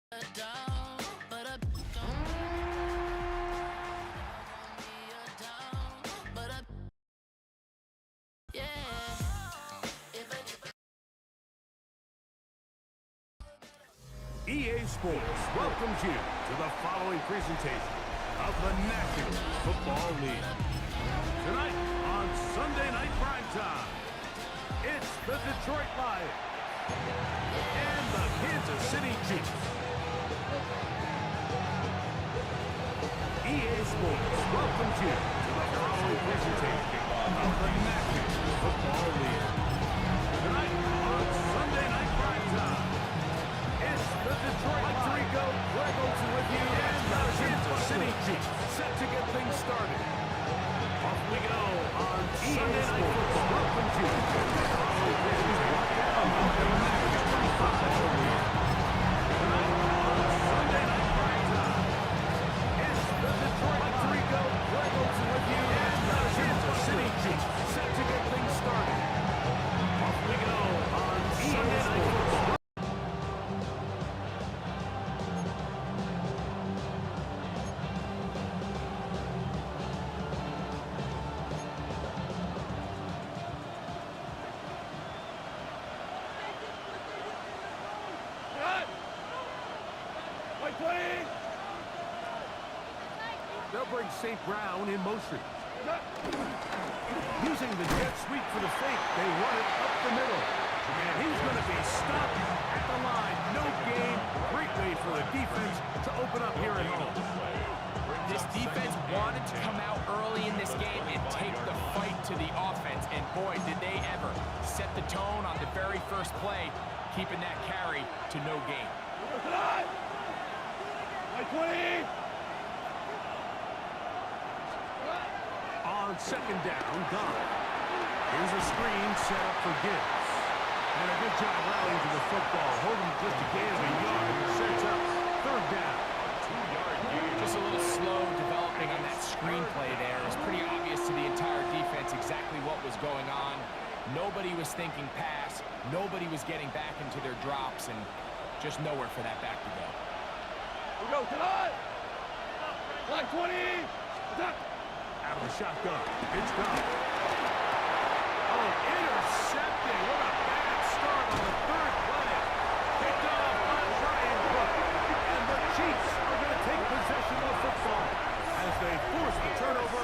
EA Sports welcomes you to the following presentation of the National Football League. Tonight on Sunday Night Primetime, it's the Detroit Lions and the Kansas City Chiefs. EA Sports welcomes you to the following presentation of the National Football League. Tonight on Sunday Night Primetime, it's the Detroit Rico, Greg Olsen with you, and the Kansas City Chiefs set to get things started. Off we go on Sunday Night Football. Welcome to the following presentation of the National Football League. Tonight on Sunday Night Primetime, it's the Detroit Rico, Greg Olsen with you, and the Kansas City Chiefs set to get things started. Off we go on Sunday Night Football. They'll bring St. Brown in motion. Using the jet sweep for the fake, they run it up the middle. And he's going to be stopped at the line. No gain. Great way for the defense to open up here at home. This defense wanted to come out early in this game and take the fight to the offense. And boy, did they ever set the tone on the very first play, keeping that carry to no gain. 20. On second down, gone. Here's a screen set up for Gibbs. And a good job rallying to the football. Holding just a gain of a yard and sets up third down. 2-yard gain. Just a little slow developing on that screenplay there. It's pretty obvious to the entire defense exactly what was going on. Nobody was thinking pass. Nobody was getting back into their drops, and just nowhere for that back to go. We go tonight. Flag 20. Duck. Out of the shotgun. It's gone. Oh, intercepted. What a bad start on the third play. Picked off by Brian Cook. And the Chiefs are going to take possession of the football as they force the turnover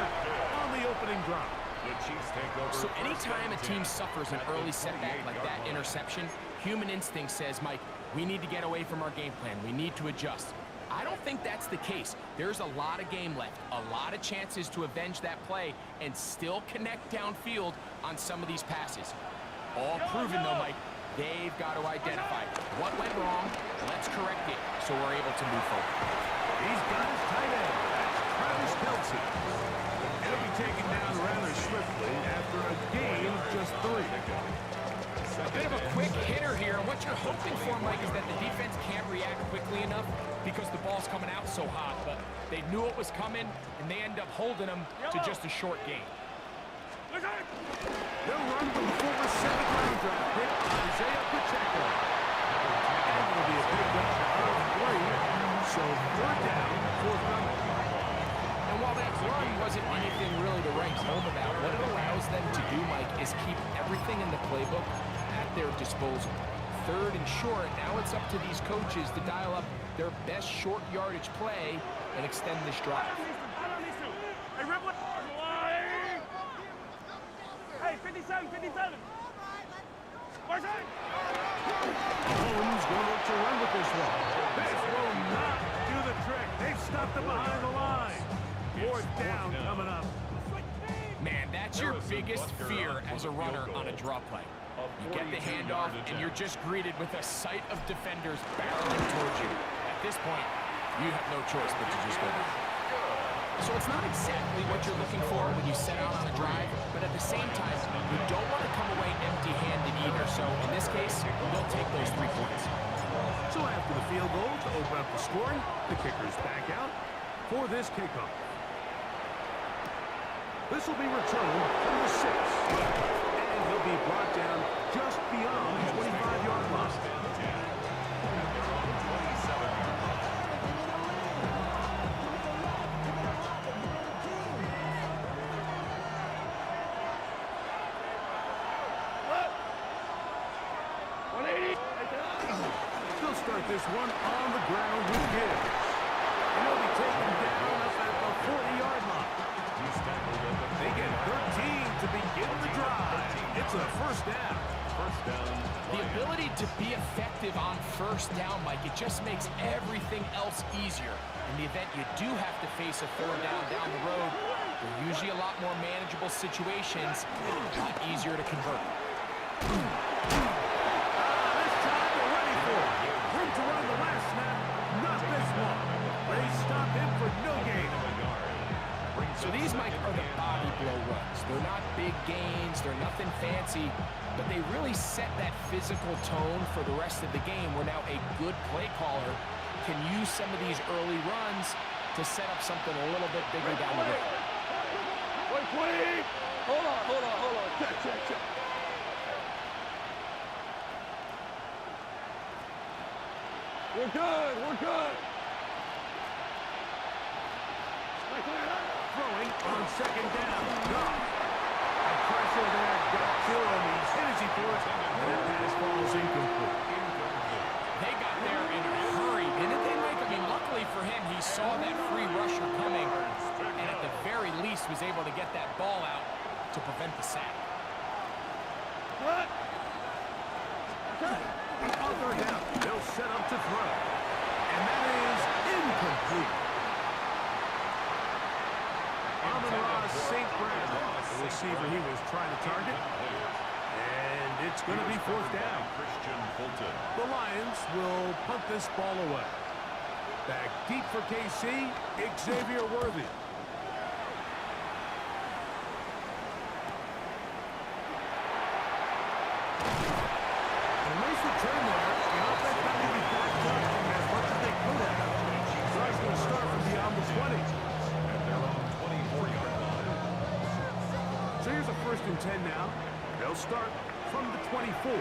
on the opening drive. The Chiefs take over. So anytime a team suffers an early setback like that interception, human instinct says, Mike, we need to get away from our game plan. We need to adjust. I don't think that's the case. There's a lot of game left, a lot of chances to avenge that play and still connect downfield on some of these passes. All proven, though, Mike. They've got to identify what went wrong, let's correct it, so we're able to move forward. He's got his tight end. That's Travis Kelce. He'll be taken down rather swiftly after a gain of just 3. A bit of a quick hitter here, and what you're hoping for, Mike, is that the defense can't react quickly enough because the ball's coming out so hot, but they knew it was coming, and they end up holding them to just a short gain. They'll run with the former second-round draft pick, Isaiah Pacheco. And it'll be a big run of 3, so third down, fourth number. And while that run wasn't anything really to write home about, what it allows them to do, Mike, is keep everything in the playbook at their disposal. Third and short, now it's up to these coaches to dial up their best short yardage play and extend this drive. Hey, 57, 57. Mahomes going to look to run with this one. This will not do the trick. They've stopped him behind the line. Fourth down coming up. Man, that's your biggest fear as a runner on a draw play. You get the handoff, and you're just greeted with a sight of defenders barreling towards you. At this point, you have no choice but to just go down. So it's not exactly what you're looking for when you set out on a drive, but at the same time, you don't want to come away empty-handed either. So in this case, they'll take those 3 points. So after the field goal to open up the scoring, the kicker's back out for this kickoff. This will be returned from the 6. And he'll be brought down just beyond the 25-yard line. start this one on the ground with Gibbs. And he'll be taken down up at the 40-yard line. They get 13 to begin the drive. It's a first down. The ability to be effective on first down, Mike, it just makes everything else easier. In the event you do have to face a third down the road, they're usually a lot more manageable situations, a lot easier to convert. This time they're ready for it. Room to run the last snap. Not this one. They stop him for no gain. So these, Mike, are the body blow runs. They're not big gains, they're nothing fancy, but they really set that physical tone for the rest of the game where now a good play caller can use some of these early runs to set up something a little bit bigger down the road. Wait. Hold on. Check. We're good. Throwing on second down. Goff. And pressure there got to him. He's hit as he threw it. And that pass falls incomplete. They got there in a hurry, didn't they, Mike? I mean, luckily for him, he saw that free rusher coming, and at the very least was able to get that ball out to prevent the sack. What? On third down, they'll set up to throw. And that is incomplete. Amon-Ra St. Brown, the receiver he was trying to target. And it's going to be fourth down. The Lions will punt this ball away. Back deep for KC, Xavier Worthy. A nice return there. The offense had to be backed up as much as they could have. Tries to start from beyond the 20. At their own 24-yard line. So here's a 1st and 10 now. They'll start from the 24.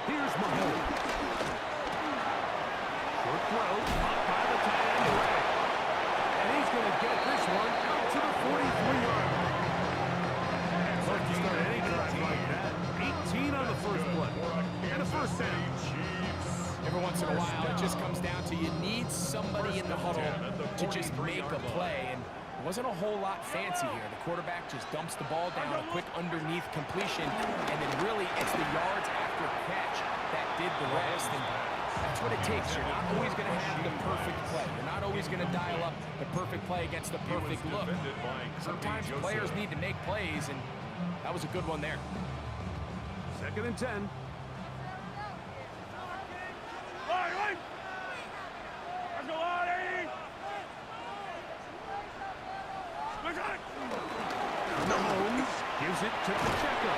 Here's Mahomes. Short throw, caught by the tight end away. And he's going to get this one out to the 43-yard line. Love to start any drive like that. 18 on the first play. And a first down. Every once in a while, it just comes down to you need somebody in the huddle to just make a play, and it wasn't a whole lot fancy here. The quarterback just dumps the ball down, a quick underneath completion, and then really it's the yards after catch that did the rest, and that's what it takes. You're not always going to have the perfect play. You're not always going to dial up the perfect play against the perfect look. Sometimes players need to make plays, and that was a good one there. 2nd and 10. Right. Let's go on, Eddie. Mahomes gives it to Pacheco.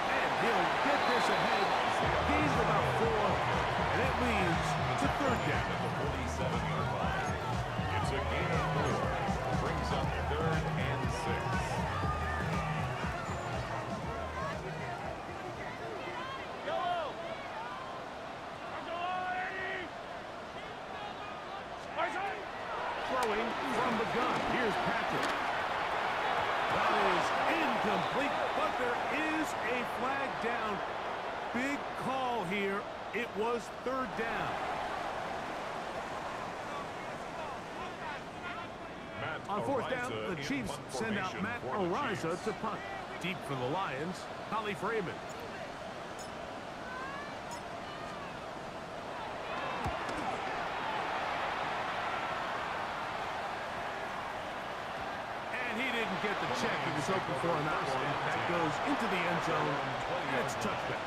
And he'll get this ahead. Gains about 4. And it leads to 3rd down. At the 47-yard line. It's a gain of 4. Brings up 3rd and 6. Throwing from the gun. Here's Patrick. That is incomplete, but there is a flag down. Big call here. It was 3rd down. On 4th down, the Chiefs send out Matt Araiza to punt. Deep for the Lions, Holly Freeman. And he didn't get the check he was hoping for on that one. That goes into the end zone, and it's touchback.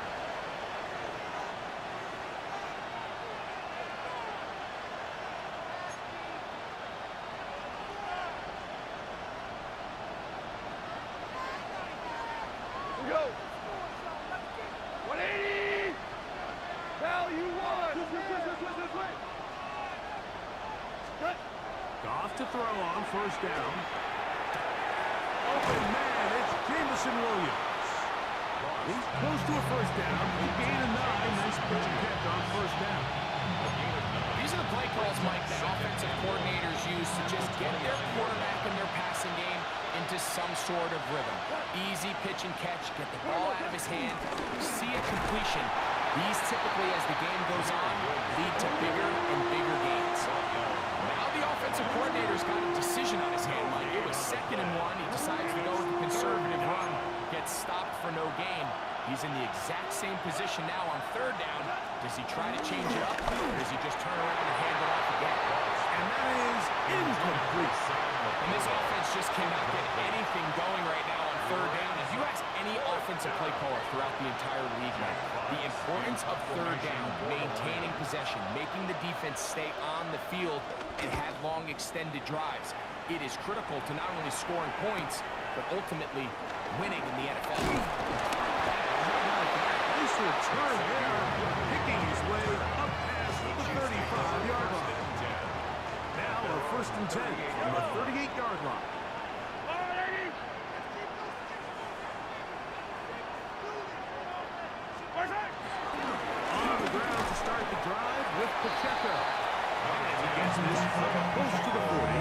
Go. 180. Value 1. Goff to throw on 1st down. Open man, it's Jameson Williams. He's close to a 1st down. He gained a 9. Nice pitch pick on 1st down. These are the play calls, Mike, that offensive coordinators use to just get their quarterback in their passing game into some sort of rhythm. Easy pitch and catch, get the ball out of his hand, see a completion. These typically, as the game goes on, lead to bigger and bigger gains. Now the offensive coordinator's got a decision on his hand, Mike. It was 2nd and 1. He decides to go with the conservative run, gets stopped for no gain. He's in the exact same position now on 3rd down. Does he try to change it up, or does he just turn around and hand it off again? And that is incomplete. And this offense just cannot get anything going right now on 3rd down. If you ask any offensive play caller throughout the entire league, Mike, the importance of 3rd down, maintaining possession, making the defense stay on the field, and have long extended drives. It is critical to not only scoring points, but ultimately winning in the NFL. Nice return there, picking his way up past the 35-yard line. Now a 1st and 10 from the 38-yard line. On the ground to start the drive with Pacheco. And he gets this close to the 40.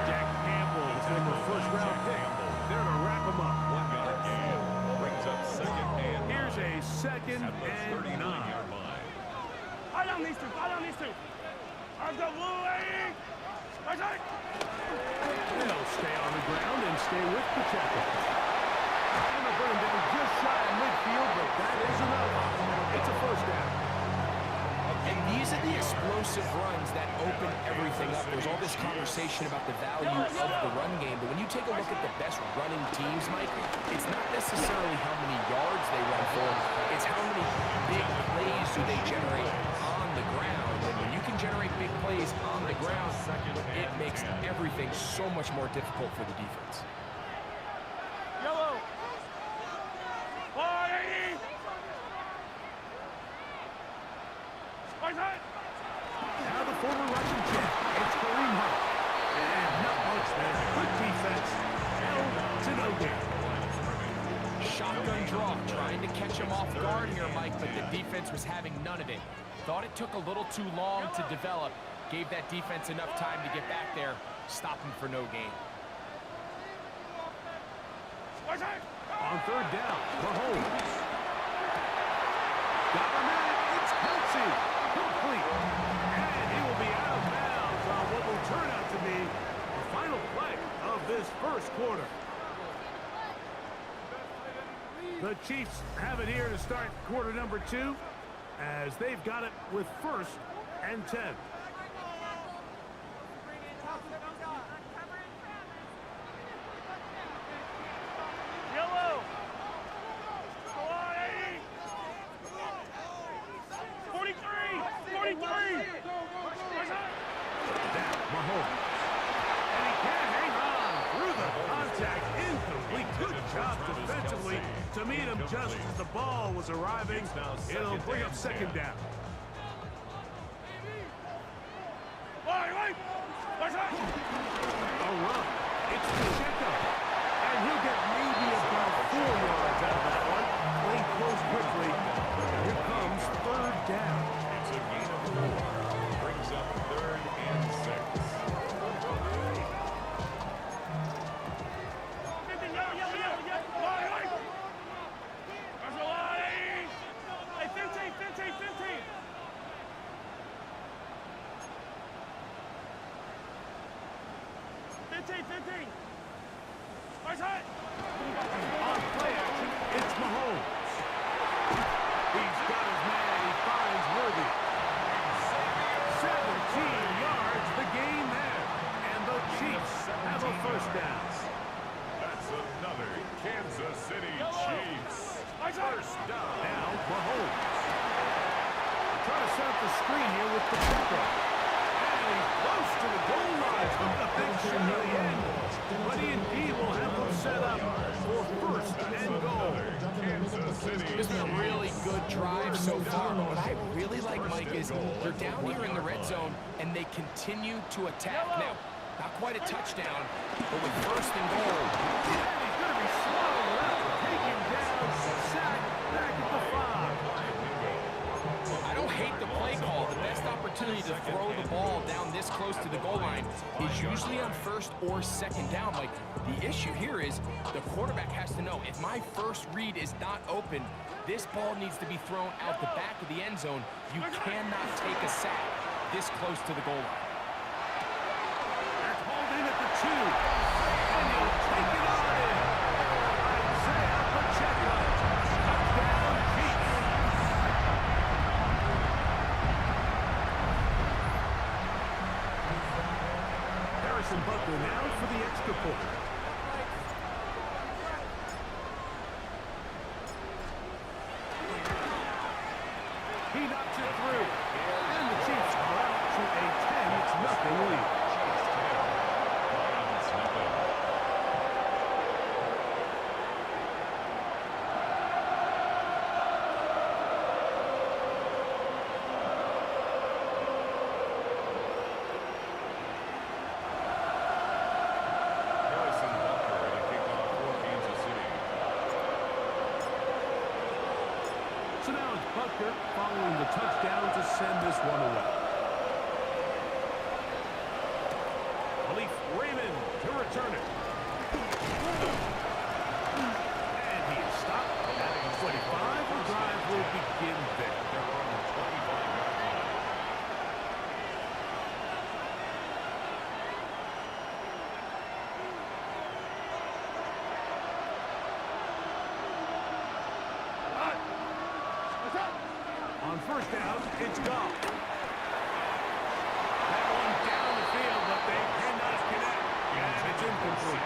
Jack Campbell, the former first-round pick. There to wrap him up. 1 yard gain. Brings up 2nd and 9. Here's a 2nd At the and 9. 39-yard line. I don't need to. I've got Louie. They'll stay on the ground and stay with Pacheco. And they'll bring him down just shy of midfield, but that is enough. It's a 1st down. And these are the explosive runs that open everything up. There's all this conversation about the value of the run game, but when you take a look at the best running teams, Mike, it's not necessarily how many yards they run for, it's how many big plays do they generate on the ground. And when you can generate big plays on the ground, it makes everything so much more difficult for the defense. Yellow. Now the former Russian jet, it's Kareem Hunt. And not much there. Good defense. Held to no gain. Shotgun draw, trying to catch him off guard here, Mike, but the defense was having none of it. Thought it took a little too long to develop. Gave that defense enough time to get back there. Stop him for no gain. On 3rd down, Mahomes. Got him in. It's Kelsey. Complete. And he will be out of bounds on what will turn out to be the final play of this 1st quarter. The Chiefs have it here to start quarter number 2, as they've got it with 1st and 10. Yellow. Go on, 80. 43. Down, Mahomes. And he can't hang on through the contact. Incomplete. Good job defensively to meet him just as the ball was arriving. It'll bring up 2nd down. A run. It's Pacheco. And he'll get maybe about 4 yards out of that one. Played close quickly. Here comes 3rd down. It's a gain of 4. Brings up 3rd and 6. On play action, it's Mahomes. He's got his man, and he finds Worthy. 17 yards, the gain there. And the Chiefs have a 1st down. That's another Kansas City Chiefs 1st down. Now, Mahomes. Trying to set up the screen here with Pacheco. And he's close to the goal line from the big shot at the end. But he indeed will have them set up for 1st and goal. Kansas City This has been a really good drive so far. What I really like, Mike, is they're down here in the red zone, and they continue to attack. Now, not quite a touchdown, but with 1st and goal. And he's going to be swallowed up, taken down, sacked back at the 5. I don't hate the play call. The best opportunity to throw the ball down this close to the goal line is usually on first or second down. Like, the issue here is the quarterback has to know, if my first read is not open, this ball needs to be thrown out the back of the end zone. You cannot take a sack this close to the goal line. They're called in at the 2. And he'll take it on in. Isaiah Pacheco. Touchdown, Chiefs. Harrison Butker now for the extra point. He knocks it through. And the Chiefs are out to a 10-0 lead. Harrison Butker to kick off for Kansas City. So now it's Butker following the touchdown to send this one away. Khalif Raymond to return it. And he is stopped at the 25. The drive will begin there. They're from the 25-yard line. On first down, it's gone. That one down the field, but they cannot connect. And it's incomplete.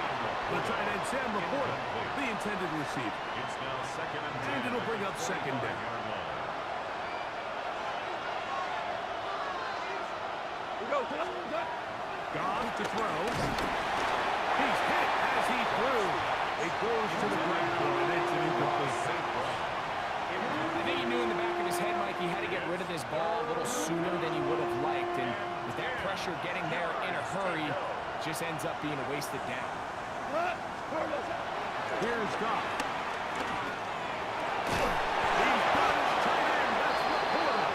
The tight end, Sam Laporta, the intended receiver. It's now second and 10. And it'll bring up second down. 25-yard line. Gone to throw. He's hit as he threw. It goes to the ground, and it's an incomplete pass. I think he knew in the back of his head, Mike, he had to get rid of this ball a little sooner than he would have liked. And with that pressure getting there in a hurry, it just ends up being a wasted down. Here's Goff. He's got his tight end. That's Laporta.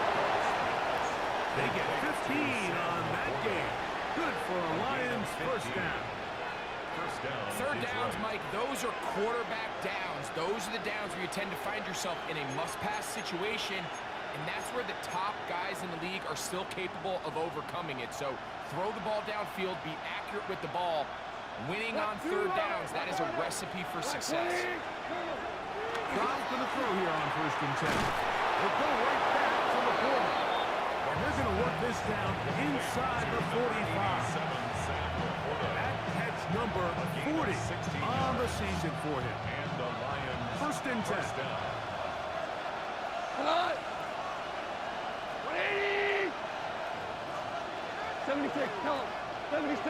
They get 15 on that game. Good for a Lions first down. First down. Third is downs, right. Mike, those are quarterback downs. Those are the downs where you tend to find yourself in a must-pass situation, and that's where the top guys in the league are still capable of overcoming it. So throw the ball downfield, be accurate with the ball. Winning on third downs, that is a recipe for success. Goff for the throw here on first and 10. They'll go right back to Laporta. And they're going to work this down inside the 45. That catch number 40 on the season for him. And the Lions First and 10. first down. 76, tell him. 76.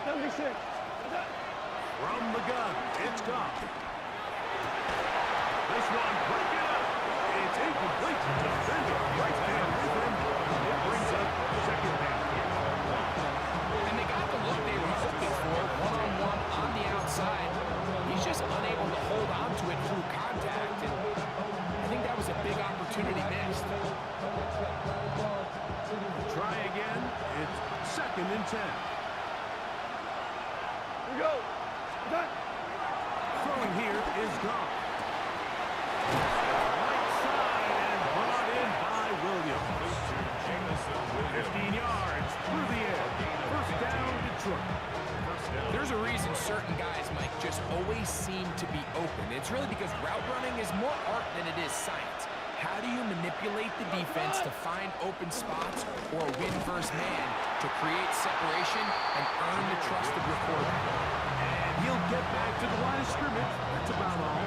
76. From the gun, it's Goff. This one, break it up. It's incomplete. Defender right there with him. It brings up second down. And they got the look they were hoping for, one-on-one on the outside. He's just unable to hold on to it through contact, and I think that was a big opportunity missed. Try again. It's second and 10. We go. Throwing here is Goff. Right side and brought in by Williams. 15 yards through the air. First down, Detroit. There's a reason certain guys, Mike, just always seem to be open. It's really because route running is more art than it is science. How do you manipulate the defense to find open spots or win versus man to create separation and earn the trust of your quarterback? And he'll get back to the line of scrimmage. That's about all.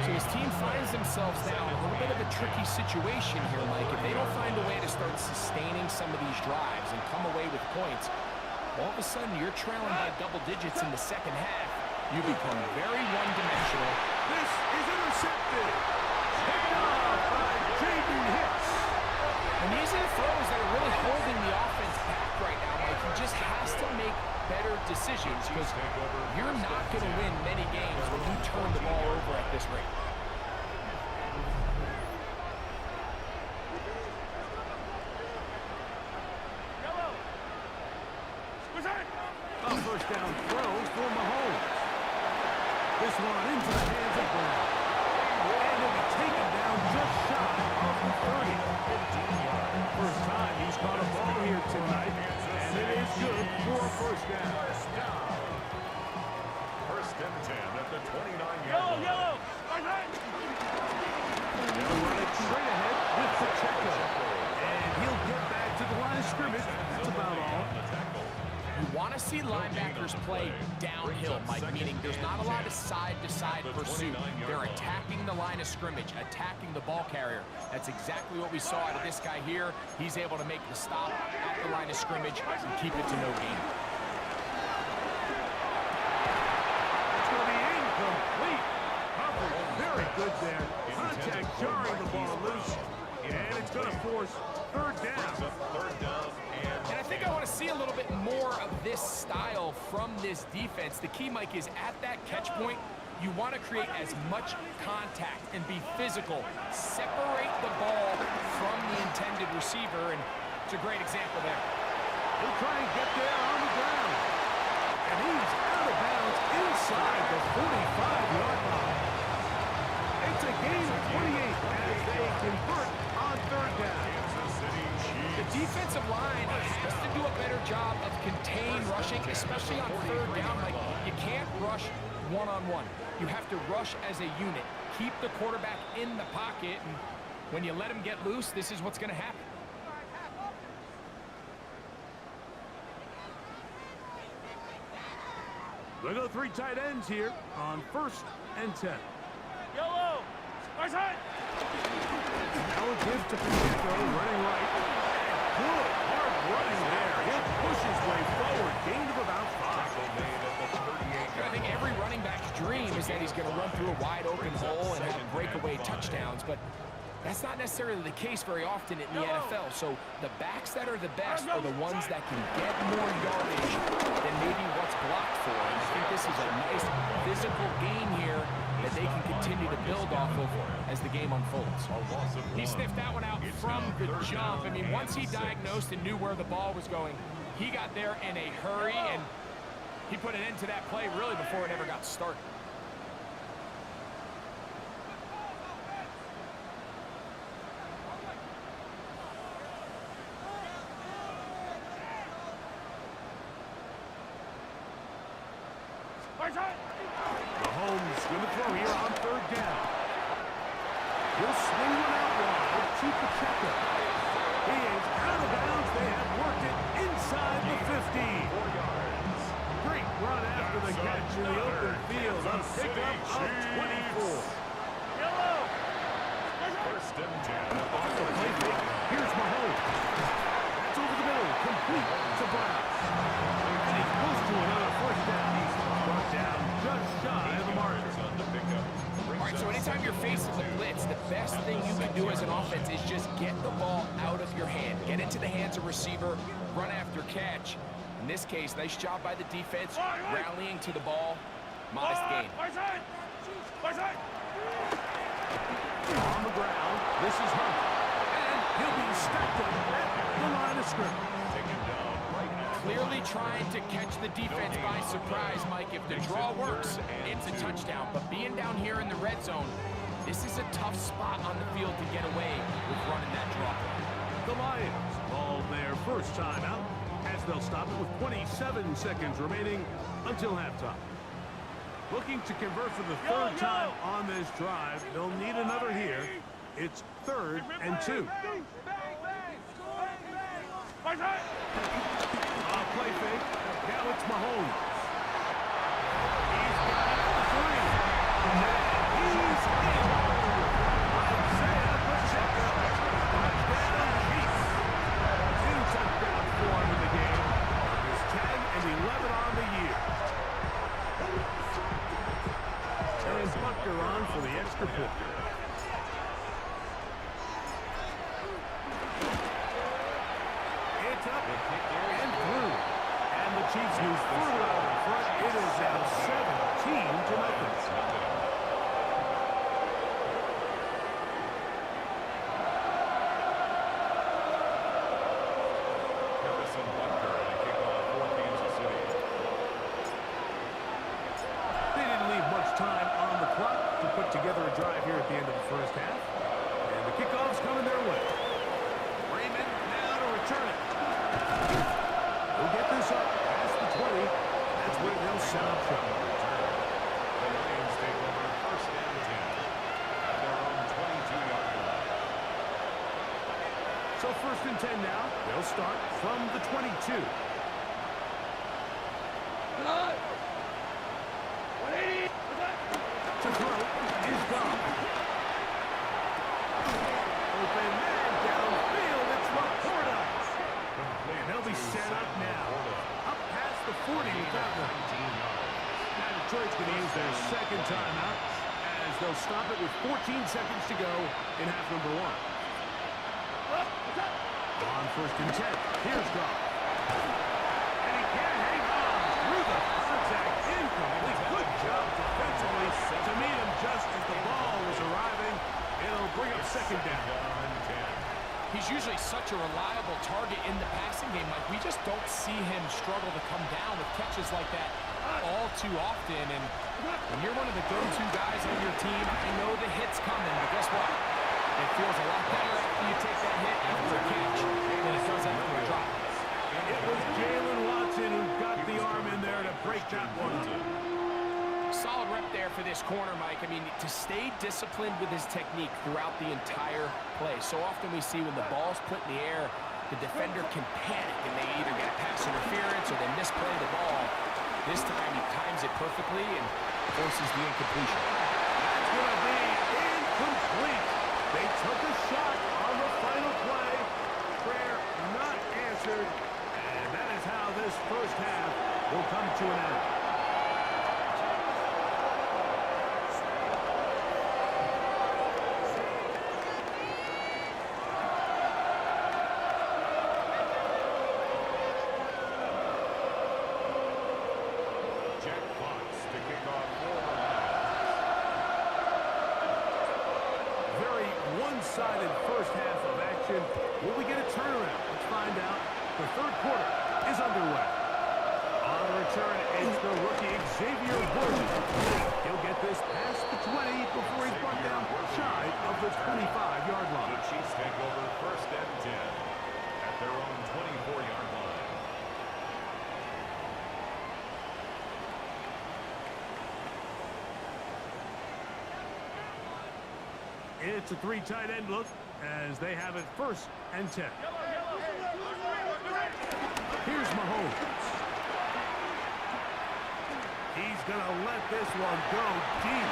So his team finds themselves now in a little bit of a tricky situation here, Mike. If they don't find a way to start sustaining some of these drives and come away with points, all of a sudden you're trailing by double digits in the second half. You become very one-dimensional. This is intercepted. Picked off by Jaden Hicks. And these are the throws that are really holding the offense back right now, Mike. He just has to make better decisions because you're not going to win many games when you turn the ball over at this rate. this one into the hands of Brown. And he'll be taken down just shy of the 30. First time he's caught a ball here tonight, and it is good for a first down. First and 10 at the 29-yard Yellow, line. yellow. Right, right. They'll run it straight ahead with Pacheco. And he'll get back to the line of scrimmage. That's about all. You want to see linebackers play downhill, Mike, meaning there's not a lot of side-to-side pursuit. They're attacking the line of scrimmage, attacking the ball carrier. That's exactly what we saw out of this guy here. He's able to make the stop at the line of scrimmage and keep it to no gain. It's going to be incomplete. Coverage very good there. Contact jarring the ball loose. And it's going to force third down. Third down And I think I want to see a little bit more of this style from this defense. The key, Mike, is at that catch point, you want to create as much contact and be physical. Separate the ball from the intended receiver, and it's a great example there. He'll try and get there on the ground. And he's out of bounds inside the 45-yard line. It's a gain of 28 as they convert on third down. The defensive line has to do a better job of contain rushing, especially on third down. Like, you can't rush one-on-one. You have to rush as a unit. Keep the quarterback in the pocket, and when you let him get loose, this is what's going to happen. They go three tight ends here on first and 10. Yellow. Right, right. Now a give to Pacheco, running right. Good, hard running there. He'll push his way forward. Gain of about 5. I think every running back's dream is that he's going to run through a wide open hole and have breakaway touchdowns, but that's not necessarily the case very often in the NFL. So the backs that are the best are the ones that can get more yardage than maybe what's blocked for. And I think this is a nice physical gain here that they can continue to build off of as the game unfolds. He sniffed that one out from the jump. I mean, once he diagnosed and knew where the ball was going, he got there in a hurry, and he put an end to that play really before it ever got started. Right, right. Mahomes going to throw here on third down. He'll swing one out wide to Pacheco. He is out of bounds. They have worked it inside the 50. 4 yards. Great run after the catch in the open field. A pickup of 24. Yellow. First and 10. Off the play fake. Here's Mahomes. That's over the middle. Complete to Brown. And he's close to another first down. He's brought down just shy of the marker. All right, so anytime you're facing the blitz, the best thing you can do as an offense is just get the ball out of your hand. Get into the hands of receiver, run after catch. In this case, nice job by the defense, rallying to the ball. Modest gain. Right, right. Right, right. On the ground, this is Hunt. And he'll be stacked up at the line of scrimmage. Clearly trying to catch the defense by surprise, Mike. If the draw works, it's a touchdown. But being down here in the red zone, this is a tough spot on the field to get away with running that draw. The Lions ball their first time out as they'll stop it with 27 seconds remaining until halftime. Looking to convert for the third time on this drive. They'll need another here. It's 3rd and 2. Right, right. Play fake. Now it's Mahomes. He's got it for 3. He's in. Isaiah Pacheco. Touchdown Chiefs. 2 touchdowns for him in the game. There's 10 and 11 on the year. And Bucker on for the extra point. It's up and through. And the Chiefs move further out in front. It is now 7 at the end of the first half. And the kickoff's coming their way. Raymond now to return it. They'll get this up past the 20. That's where they'll set up shop. The Lions take over first and 10 at their own 22-yard line. So first and 10 now. They'll start from the 22. To throw is gone. Open man downfield. It's Laporta. And they'll be set up now. Up past the 40 with that one. Now Detroit's going to use their second timeout as they'll stop it with 14 seconds to go in half number one. On first and 10. Here's Goff. And he can't hang on through the contact. Incomplete. Good job defensively to meet him just as the ball was arriving. It'll bring up second down. He's usually such a reliable target in the passing game. Like, we just don't see him struggle to come down with catches like that all too often. And when you're one of the go-to guys on your team, I know the hit's coming, but guess what? It feels a lot better after you take that hit after a catch than it does after a drop. It was Jalen Watson who got the arm in there to break that one. Solid rep there for this corner, Mike. I mean, to stay disciplined with his technique throughout the entire play. So often we see when the ball's put in the air, the defender can panic and they either get pass interference or they misplay the ball. This time he times it perfectly and forces the incompletion. That's going to be incomplete. They took a shot on the final play. Prayer not answered. And that is how this first half will come to an end. Jack Fox to kick off for the Very one-sided first half of action. Will we get a turnaround? Let's find out. The third quarter is underway. On the return, it's the rookie Xavier Worthy. He'll get this past the 20 before he's brought down shy of the 25-yard The line. Chiefs take over first and 10 at their own 24-yard line. It's a three tight end look as they have it first and 10. Here's Mahomes. He's going to let this one go deep.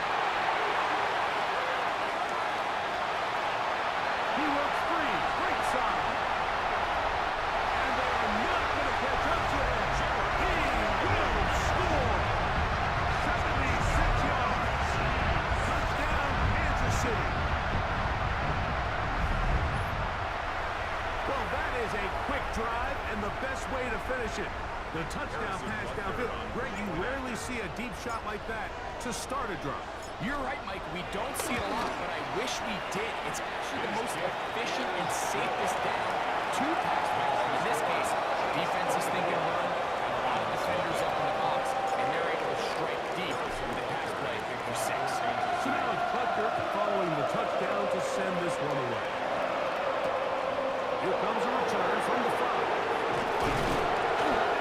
He works free. Great side. And they are not going to catch up to him. He will score. 76 yards. Touchdown, Kansas City. Well, that is a quick drive and the best way to finish it. The touchdown pass downfield. Greg, you rarely see a deep shot like that to start a drive. You're right, Mike. We don't see it a lot, but I wish we did. It's actually the most efficient and safest down to pass rush. In this case, defense is thinking run, a lot of defenders up in the box, and they're able to strike deep with the pass play for 6. So now it's Butker following the touchdown to send this one away. Here comes a return from the 5.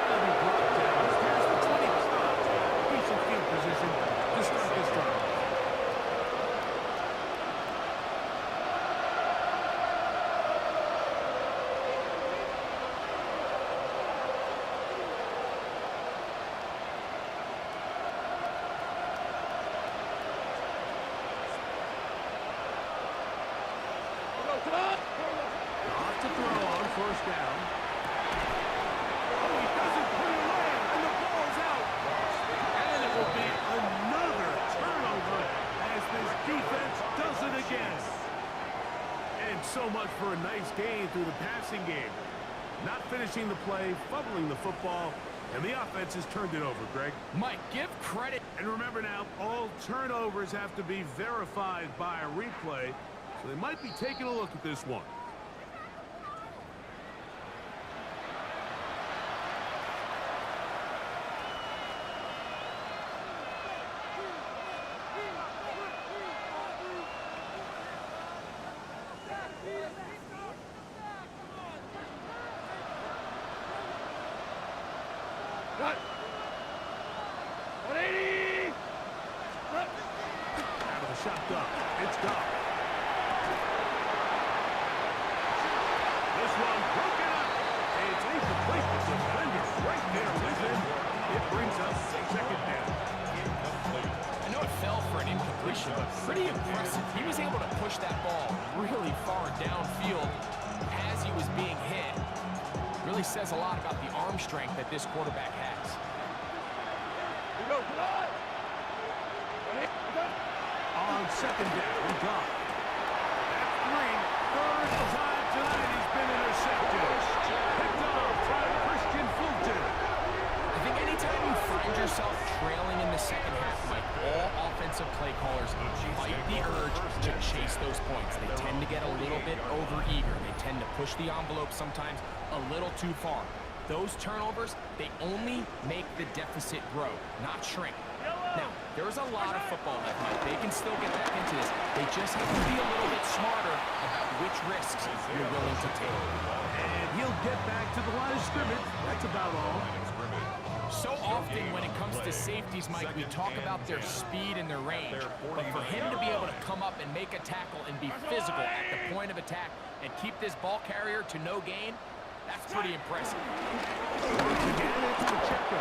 That'll be brought down past the 25. Decent field position to start this drive. Off to throw on first down. Oh, he doesn't put it away, and the ball's out. And it will be another turnover as this defense does it again. And so much for a nice gain through the passing game. Not finishing the play, fumbling the football, and the offense has turned it over, Greg. Mike, give credit. And remember now, all turnovers have to be verified by a replay, so they might be taking a look at this one. Cut. 180. Cut. Out of the shotgun. It's gone. This one broken up. It's incomplete. The defender's right there with him. It brings up second down. Incomplete. I know it fell for an incompletion, but pretty impressive. He was able to push that ball really far downfield as he was being hit. Really says a lot about the arm strength that this quarterback has. Go, cut. On second down, we got. That's three. Third time tonight he's been intercepted. Picked off by Christian Fulton. I think anytime you find yourself trailing in the second half, Mike, all offensive play callers fight the urge to chase those points. They tend to get a little bit overeager. They tend to push the envelope sometimes a little too far. Those turnovers, they only make the deficit grow, not shrink. Now, there's a lot of football left, Mike. They can still get back into this. They just have to be a little bit smarter about which risks you're willing to take. And he'll get back to the line of scrimmage. That's about all. So often when it comes to safeties, Mike, we talk about their speed and their range. But for him to be able to come up and make a tackle and be physical at the point of attack and keep this ball carrier to no gain, that's pretty impressive. Once again, it's Pacheco.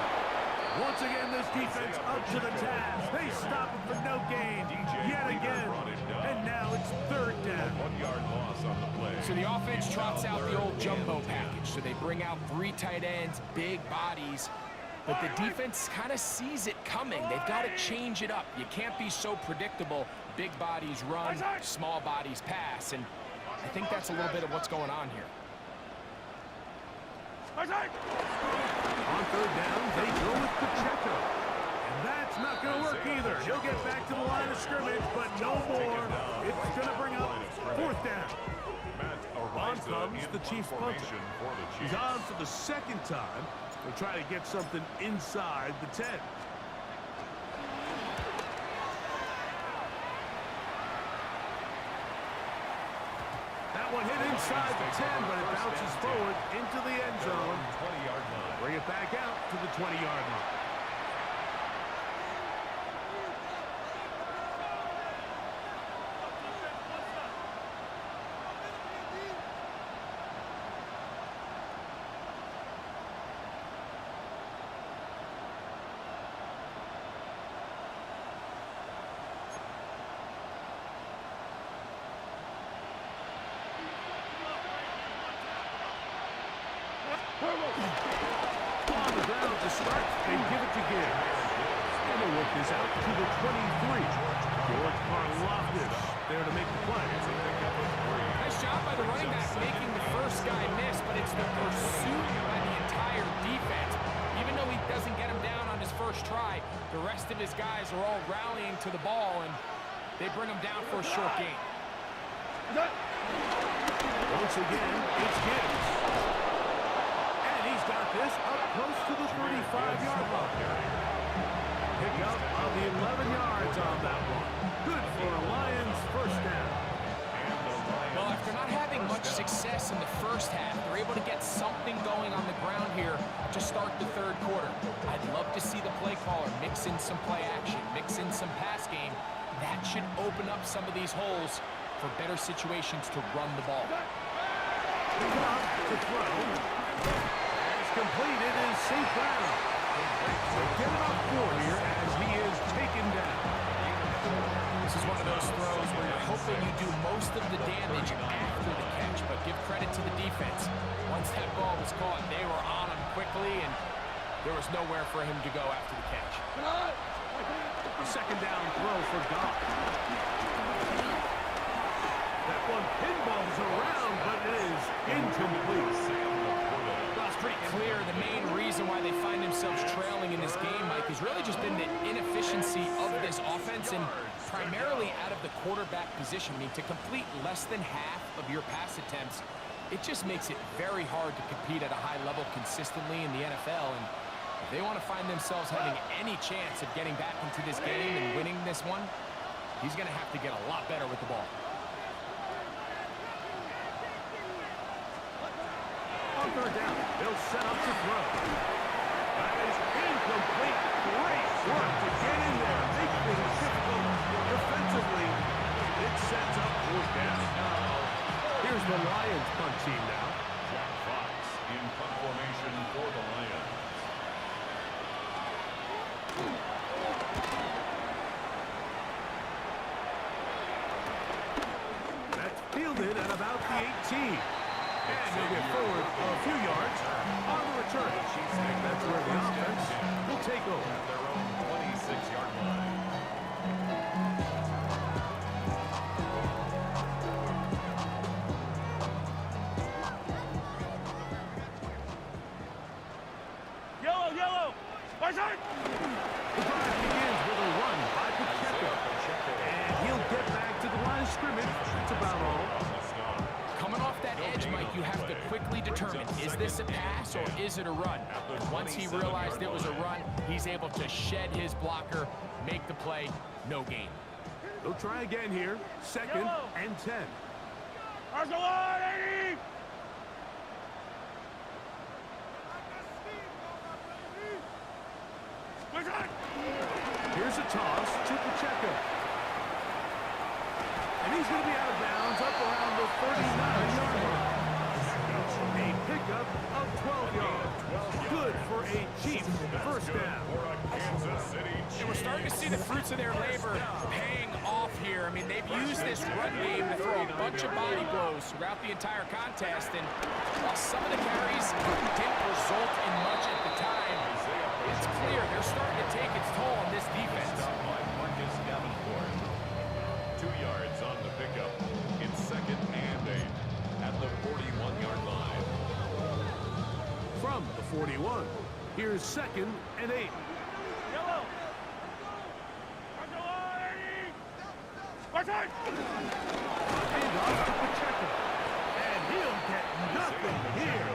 Once again, this defense up to the task. They stop him for no gain yet again. And now it's third down. 1 yard loss on the play. So the offense trots out the old jumbo package. So they bring out 3 tight ends, big bodies. But the defense kind of sees it coming. They've got to change it up. You can't be so predictable. Big bodies run, small bodies pass. And I think that's a little bit of what's going on here. On third down, they go with Pacheco. And that's not going to work either. He'll get back to the line of scrimmage, but no more. It's going to bring up fourth down. On comes the Chiefs punter. He's on for the second time. They'll try to get something inside the 10. That one hit inside the 10, but it bounces forward into the end zone. 20-yard line. Bring it back out to the 20-yard line. On the ground to start, they give it to Gibbs. And they work this out to the 23. George Karlaftis there to make the play. Nice job by the running back making the first guy miss, but it's the pursuit by the entire defense. Even though he doesn't get him down on his first try, the rest of his guys are all rallying to the ball, and they bring him down for a short gain. Once again, it's Gibbs. And he's got this up close to the 35-yard line. Pick up on the 11 yards on that one. Good for a Lions first down. Well, after not having much success in the first half, they're able to get something going on the ground here to start the third quarter. I'd love to see the play caller mix in some play action, mix in some pass game. That should open up some of these holes for better situations to run the ball. To throw. As completed is St. Brown. So get it up for here as he is taken down. This is one of those throws where you're hoping you do most of the damage after the catch, but give credit to the defense. Once that ball was caught, they were on him quickly, and there was nowhere for him to go after the catch. Second down throw for Goff. That one pinballs around, but it is incomplete. Well, it's pretty clear the main reason why they find themselves trailing in this game, Mike, has really just been the inefficiency of this offense and primarily out of the quarterback position. I mean, to complete less than half of your pass attempts, it just makes it very hard to compete at a high level consistently in the NFL. And if they want to find themselves having any chance of getting back into this game and winning this one, he's going to have to get a lot better with the ball. On third down, they'll set up to throw. That is Complete great work to get in there, make things difficult defensively. It sets up fourth down. Here's the Lions punt team now. Jack Fox in punt formation for the Lions. That's fielded at about the 18. And he'll get forward a few yards on the return. That's where the offense will take over. At their own 26-yard line. Yellow, yellow. Barzak! The drive begins with a run by Pacheco. And he'll get back to the line of scrimmage. That's about all. Coming off that edge, Mike, you have to quickly determine, is this a pass or is it a run? Once he realized it was a run, he's able to shed his blocker, make the play, no gain. They'll try again here. Second and 10. Arsalan, 80! Barzak! Here's a toss to Pacheco. And he's going to be out of bounds up around the 39-yard line. A pickup of 12 yards. Good for a Chiefs first down. And we're starting to see the fruits of their labor paying off here. I mean, they've used this run game to throw a bunch of body blows throughout the entire contest. And while some of the carries didn't result in much at the time, it's clear they're starting to take its toll on this defense. Marcus Davenport. 2 yards on the pickup. It's second and 8 at the 41-yard line. From the 41, here's second and 8. Yellow! Arsalan, 80! Barzak! And off to Pacheco. And he'll get nothing here.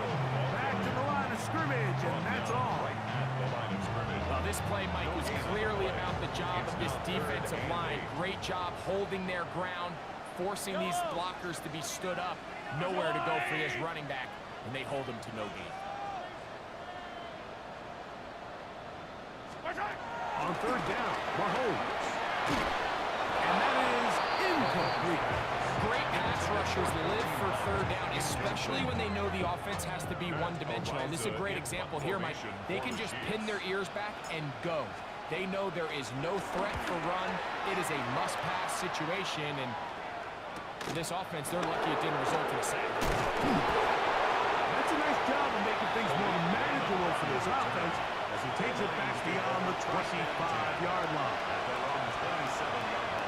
Back to the line of scrimmage, and that's all. At the line of scrimmage. Well, this play, Mike, was clearly about the job of this defensive line. Great job holding their ground, forcing these blockers to be stood up. Nowhere to go for this running back, and they hold him to no gain. Barzak! On third down, Mahomes. And that is incomplete. Great pass rushers live for third down, especially when they know the offense has to be one-dimensional. And this is a great example here, Mike. They can just pin their ears back and go. They know there is no threat for run. It is a must-pass situation, and this offense, they're lucky it didn't result in a sack. That's a nice job of making things more manageable for this offense as he takes it back beyond the 25-yard line. At their own 27-yard line.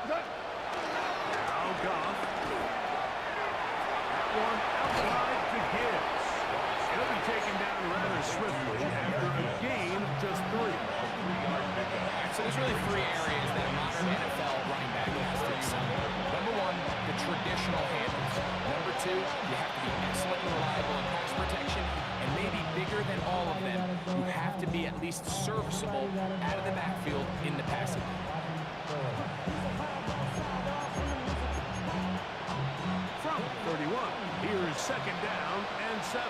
Now Goff. That one outside to Gibbs. He'll be taken down rather swiftly after a gain of just 3. So there's really 3 areas that a modern NFL running back has to excel. Number 1, the traditional handles. Number 2, you have to be excellent and reliable in pass protection. And maybe bigger than all of them, you have to be at least serviceable out of the backfield in the passing game. From 31, here's second down and 7.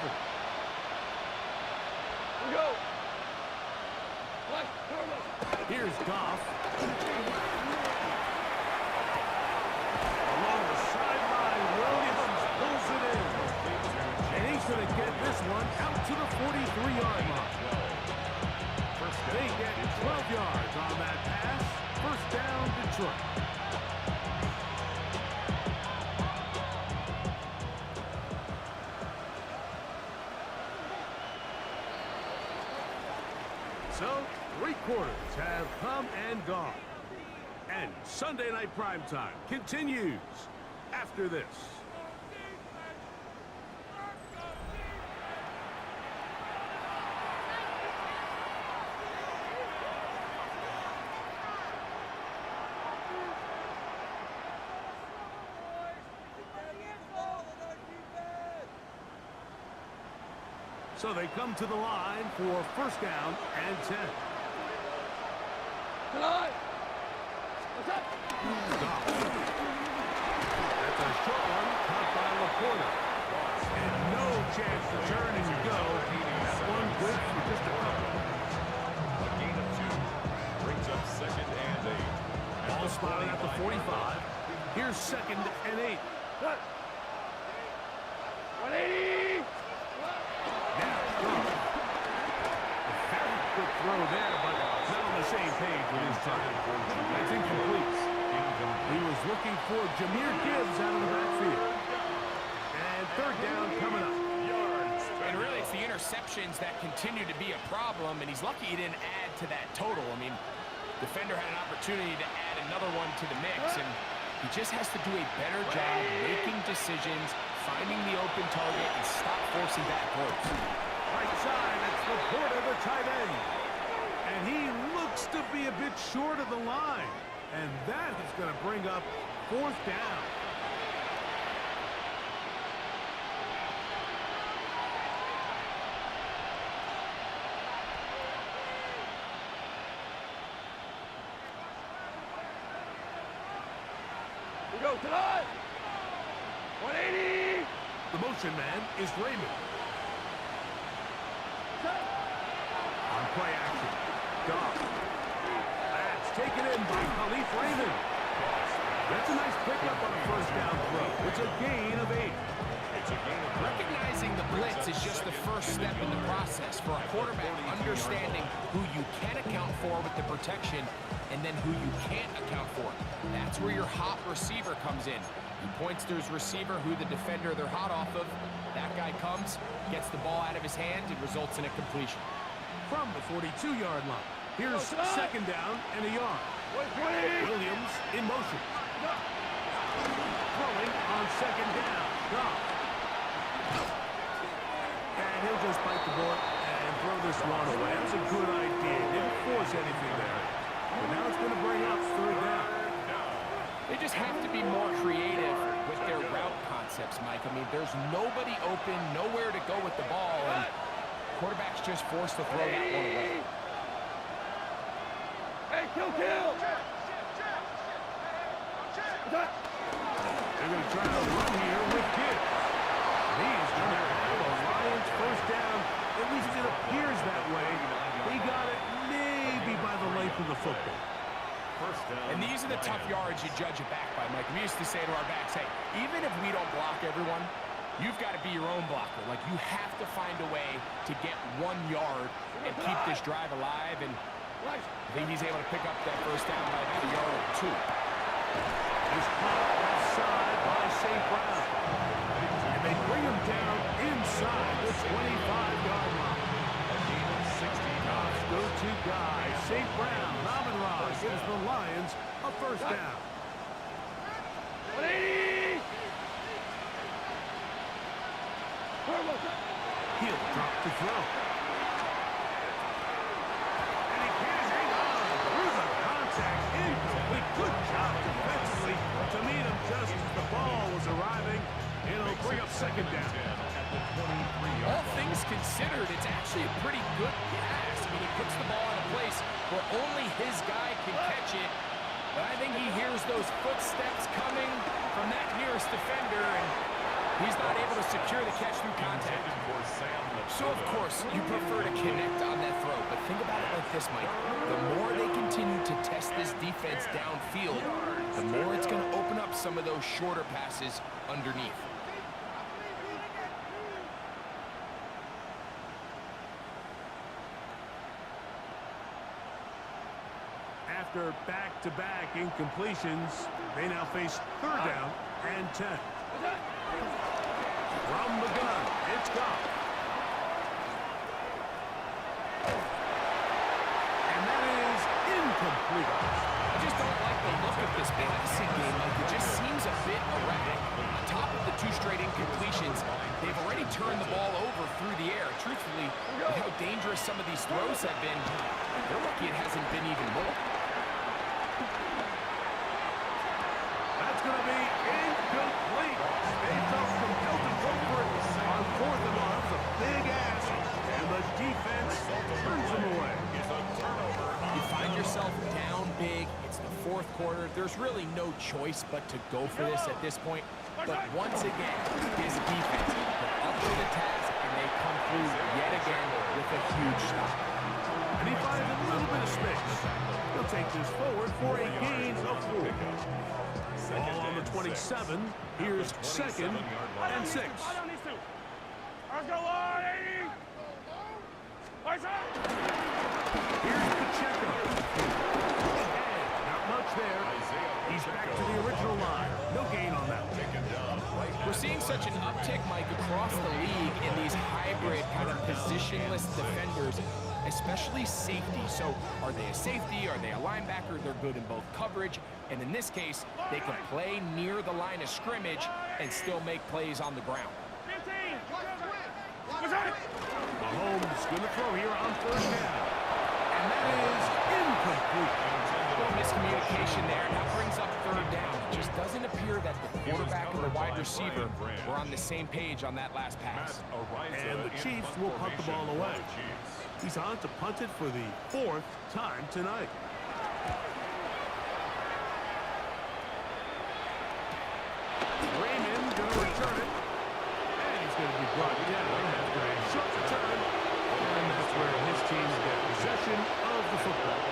Go! Here's Goff. Along the sideline, Williams pulls it in. And he's going to get this one out to the 43-yard line. They get 12 yards on that pass. First down, Detroit. So, 3 quarters have come and gone. And Sunday Night Primetime continues after this. So they come to the line for first down and 10. Tonight. What's up? Goff. That's a short one, caught by Laporta. And no chance to turn and go. That one good for just a couple. A gain of 2 brings up second and 8. Ball spotted at the 45. Here's second and 8. Cut. 180. Now, Goff. A very quick throw there, but not on the same page with his time. That's incomplete. He was looking for Jahmyr Gibbs out of the backfield. And third down coming up. And really, it's the interceptions that continue to be a problem, and he's lucky he didn't add to that total. I mean, defender had an opportunity to add another one to the mix, and he just has to do a better job making decisions, finding the open target, and stop forcing back throws. Right side, it's Laporta, the tight end. And he looks to be a bit short of the line. And that is going to bring up fourth down. We go tonight. 180. The motion man is Raymond. On play action. Goff. That's taken in by Khalif Raymond. That's a nice pickup on a first down throw. It's a gain of 8. It's a gain of 3. Recognizing the blitz is just the first step in the process for a quarterback, understanding who you can account for with the protection and then who you can't account for. That's where your hot receiver comes in. He points to his receiver, who the defender they're hot off of. That guy comes, gets the ball out of his hand, and results in a completion. From the 42-yard line. Here's second down and a yard. Williams in motion. Throwing on second down. Goff. And he'll just bite the bullet and throw this one away. That's a good idea. Didn't force anything there. But now it's going to bring up third down. They just have to be more creative with their route concepts, Mike. I mean, there's nobody open, nowhere to go with the ball, and quarterback's just forced to throw that one away. Hey, kill. They're going to try to run here with Gibbs. He's going to have a Lions first down. At least it appears that way. He got it maybe by the length of the football. First down. And these are the tough yards you judge it back by, Mike. We used to say to our backs, hey, even if we don't block everyone, you've got to be your own blocker. Like, you have to find a way to get 1 yard and keep this drive alive. And I think he's able to pick up that first down by about a yard or 2. He's caught outside by St. Brown. And they bring him down inside the 25-yard line. A gain of 69. Go-to guy, St. Brown. Amon-Ra gives the Lions a first down. 180. He'll drop to throw. And he can't hang on. Through the contact, incomplete. Good job defensively to meet him just as the ball was arriving. It'll bring up second down. At the 23-yard All things considered, it's actually a pretty good pass. I mean, he puts the ball in a place where only his guy can catch it. But I think he hears those footsteps coming from that nearest defender, and he's not able to secure the catch through contact. for Sam. So, of course, you prefer to connect on that throw, but think about it like this, Mike. The more they continue to test this defense downfield, the more it's going to open up some of those shorter passes underneath. After back-to-back incompletions, they now face third down and 10. From the gun, it's Goff. And that is incomplete. I just don't like the look of this passing game. Like, it just seems a bit erratic. On top of the 2 straight incompletions, they've already turned the ball over through the air. Truthfully, with how dangerous some of these throws have been, they're lucky it hasn't been even more. That's going to be incomplete. They felt compelled to go for it on 4th and 1. It's a big ask there's really no choice but to go for this at this point. But once again, his defense put up to the task, and they come through yet again with a huge stop. And he finds a little bit of space. He'll take this forward for a gain of 4. Ball on the 27. Here's 2nd and 6. Ball on these two. Let's go on, 80. Watch out. Here's Pacheco. And not much there. He's back to the original line. No gain on that one. We're seeing such an uptick, Mike, across the league in these hybrid kind of positionless defenders, especially safety. So are they a safety? Are they a linebacker? They're good in both coverage. And in this case, they can play near the line of scrimmage and still make plays on the ground. 15. Watch out. Mahomes going to throw here on 1st down. And that is incomplete. A little miscommunication there. That brings up 3rd down. It just doesn't appear that the quarterback and the wide receiver were on the same page on that last pass. And the Chiefs will punt the ball away. He's on to punt it for the 4th time tonight. Raymond going to return it. And he's going to be brought down after a short return. And that's where his team gets possession of the football.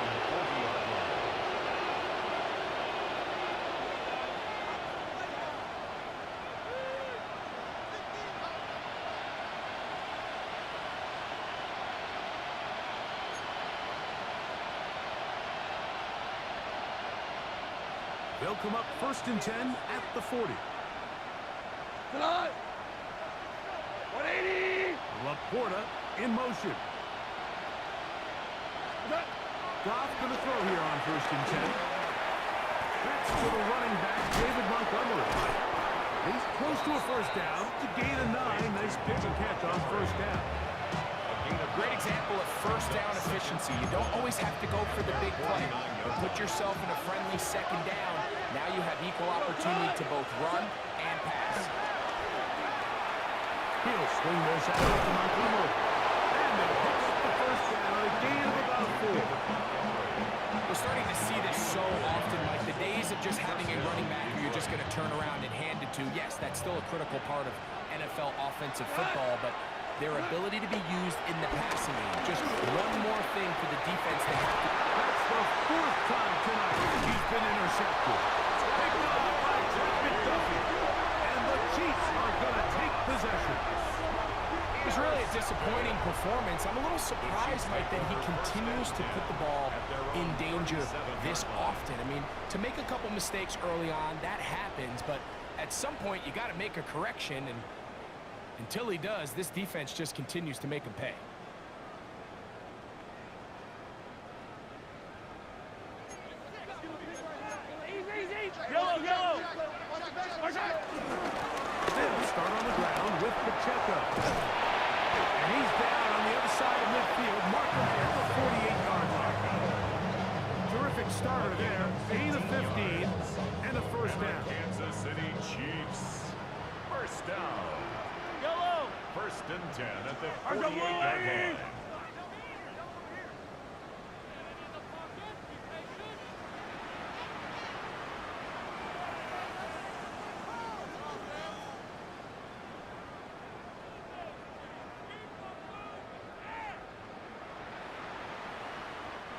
They'll come up 1st and 10 at the 40. Tonight. 180. Laporta in motion. Goff going to throw here on 1st and 10. That's to the running back, David Montgomery. He's close to a 1st down. To gain a 9. Nice pitch and catch on 1st down. A great example of 1st down efficiency. You don't always have to go for the big play, but put yourself in a friendly 2nd down. Now you have equal opportunity to both run and pass. He'll swing this out to Montgomery. And it hits the 1st down, a gain of about 4. We're starting to see this so often, like the days of just having a running back who you're just going to turn around and hand it to. Yes, that's still a critical part of NFL offensive football, but their ability to be used in the passing game. Just one more thing for the defense to have to. That's the 4th time tonight he's been intercepted. Picked off by Trent McDuffie. And the Chiefs are going to take possession. It was really a disappointing performance. I'm a little surprised, Mike, that he continues to put the ball in danger this often. I mean, to make a couple mistakes early on, that happens, but at some point you got to make a correction, and until he does, this defense just continues to make him pay. Yellow, yellow. Watch out. They'll start on the ground with Pacheco. And he's down on the other side of midfield. Mark him at the 48-yard line. Terrific starter there. Gain of 15 and a 1st down. Kansas City Chiefs. 1st down. Yellow. 1st and 10 at the Let's go, 48-yard Wolverine. line.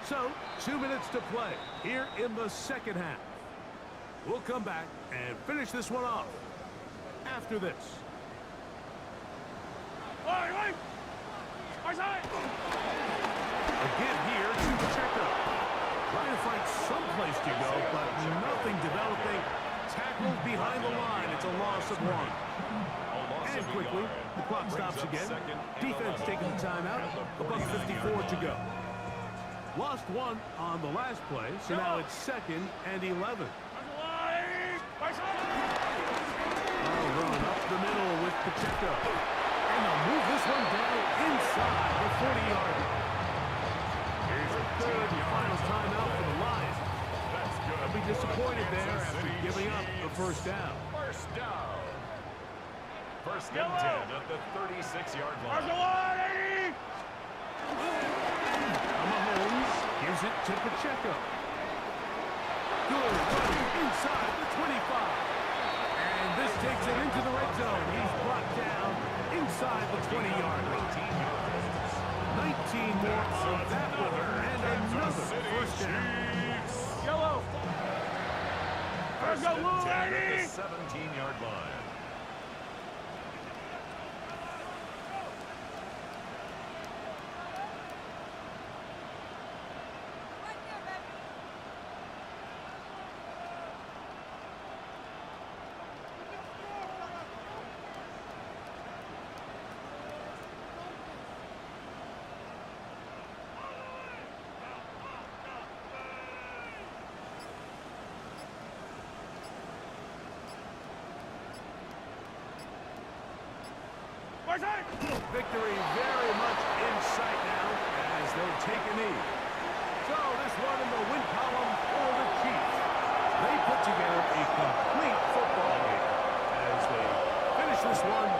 So, 2 minutes to play here in the 2nd half. We'll come back and finish this one off after this. Wait. Watch out. Again here to Pacheco. Trying to find some place to go, but nothing developing. Tackled behind the line. It's a loss of 1. And quickly, the clock stops again. Defense taking the timeout. $1:54 to go. Lost 1 on the last play, so now it's 2nd and 11. Watch out. Run up the middle with Pacheco. And they'll move this one down inside the 40-yard line. Here's a 3rd and final timeout for the Lions. That's good. They'll be disappointed there after giving up the 1st down. 1st down. 1st and 10 at the 36-yard line. Mahomes gives it to Pacheco. Good running inside the 25. And this takes it into the red zone. He's brought down inside the 20-yard line. 19 more of that one, and another first down. Yellow. First go, and Blue 10 at Lady. the 17-yard line. Victory very much in sight now as they'll take a knee. So this one in the win column for the Chiefs. They put together a complete football game as they finish this one